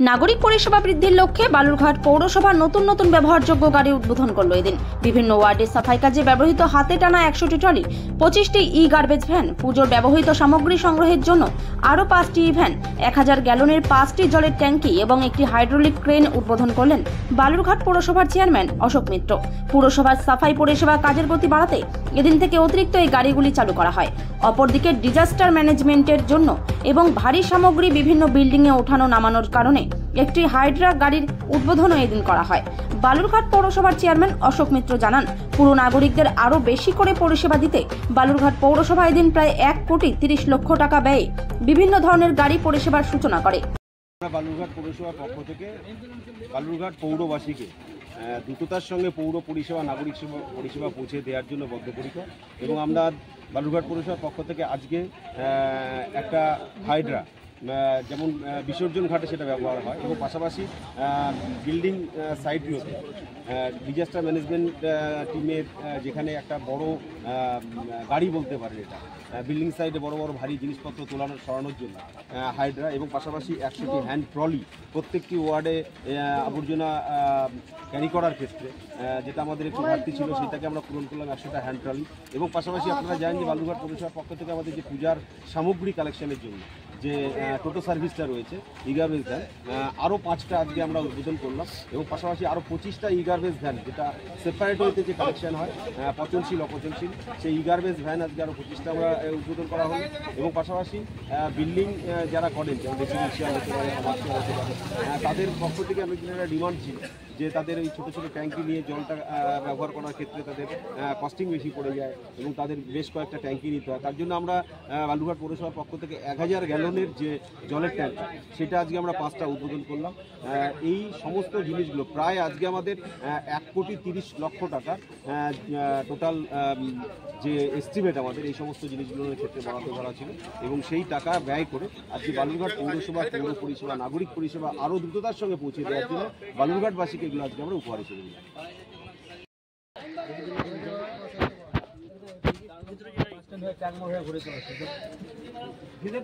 নাগরিক পরিষেবা বৃদ্ধির লক্ষ্যে বালুরঘাট পৌরসভা নতুন ব্যবহারযোগ্য গাড়ি উদ্বোধন করল এদিন। বিভিন্ন ওয়ার্ডে সাফাই কাজে ব্যবহৃত হাতে টানা 100টি ট্রলি, 25টি গার্বেজ ভ্যান, পুজোর ব্যবহৃত সামগ্রী সংগ্রহের জন্য আরও 5টি ভ্যান, 1000 গ্যালনের 5টি জলের ট্যাঙ্কি এবং একটি হাইড্রোলিক ক্রেন উদ্বোধন করলেন বালুরঘাট পৌরসভার চেয়ারম্যান অশোক মিত্র। পুরসভার সাফাই পরিষেবা কাজের গতি বাড়াতে এদিন থেকে অতিরিক্ত এই গাড়িগুলি চালু করা হয়। অপরদিকে ডিজাস্টার ম্যানেজমেন্টের জন্য এবং ভারী সামগ্রী বিভিন্ন বিল্ডিংয়ে ওঠানো নামানোর কারণে একটি হাইড্রা গাড়ির উদ্বোধনও এদিন করা হয়। বালুরঘাট পৌরসভার চেয়ারম্যান অশোক মিত্র জানান, পুরো নাগরিকদের আরও বেশি করে পরিষেবা দিতে বালুরঘাট পৌরসভা এদিন প্রায় 1,30,00,000 টাকা ব্যয়ে বিভিন্ন ধরনের গাড়ি পরিষেবার সূচনা করে। বালুরঘাট পৌরসভার পক্ষ থেকে বালুরঘাট পৌরবাসীকে দ্রুততার সঙ্গে পৌর পরিষেবা, নাগরিক পরিষেবা পৌঁছে দেওয়ার জন্য বদ্ধপরিকর এবং আমরা বালুরঘাট পৌরসভার পক্ষ থেকে আজকে একটা হাইড্রা যেমন বিসর্জন ঘাটে সেটা ব্যবহার হয় এবং পাশাপাশি বিল্ডিং সাইটগুলোতে ডিজাস্টার ম্যানেজমেন্ট টিমের যেখানে একটা বড় গাড়ি বলতে পারেন, এটা বিল্ডিং সাইডে বড় ভারী জিনিসপত্র তোলানোর সরানোর জন্য হাইড্রা এবং পাশাপাশি 100টি হ্যান্ড ট্রলি প্রত্যেকটি ওয়ার্ডে আবর্জনা ক্যারি করার ক্ষেত্রে যেটা আমাদের একটু ঘাটতি ছিল সেটাকে আমরা পূরণ করলাম 100টা হ্যান্ড ট্রলি। এবং পাশাপাশি আপনারা জানেন যে বালুরঘাট পৌরসভার পক্ষ থেকে আমাদের যে পূজার সামগ্রী কালেকশনের জন্য যে টোটো সার্ভিসটা রয়েছে গার্বেজ ভ্যান, আরও 5টা আজকে আমরা উদ্বোধন করলাম এবং পাশাপাশি আরও 25টা গার্বেজ ভ্যান যেটা সেপারেট হইতে যে কালেকশন হয় পচনশীল অপচনশীল, সেই গার্বেজ ভ্যান আজকে আরও 25টা আমরা উদ্বোধন করা হলো। এবং পাশাপাশি বিল্ডিং যারা করেন যেমন রেসিডেন্সিয়াল হতে পারে, কমার্শিয়াল হতে পারে, তাদের পক্ষ থেকে আমাদের একটা ডিমান্ড ছিল যে তাদের এই ছোটো ট্যাঙ্কি নিয়ে জলটা ব্যবহার করার ক্ষেত্রে তাদের কস্টিং বেশি পড়ে যায় এবং তাদের বেশ কয়েকটা ট্যাঙ্কি নিতে হয়। তার জন্য আমরা বালুরঘাট পৌরসভার পক্ষ থেকে 1000 গ্যালনের যে জলের ট্যাঙ্ক সেটা আজকে আমরা 5টা উদ্বোধন করলাম। এই সমস্ত জিনিসগুলো প্রায় আজকে আমাদের 1,30,00,000 টাকা টোটাল যে এস্টিমেট আমাদের এই সমস্ত জিনিসগুলোর ক্ষেত্রে বরাদ্দ করা ছিল এবং সেই টাকা ব্যয় করে আজকে বালুরঘাট পৌরসভা পৌর পরিষেবা, নাগরিক পরিষেবা আরও দ্রুততার সঙ্গে পৌঁছে দেওয়ার জন্য বালুরঘাটবাসীকে এগুলো আজকে আমরা উপহার হিসেবে দিলাম। ধীরে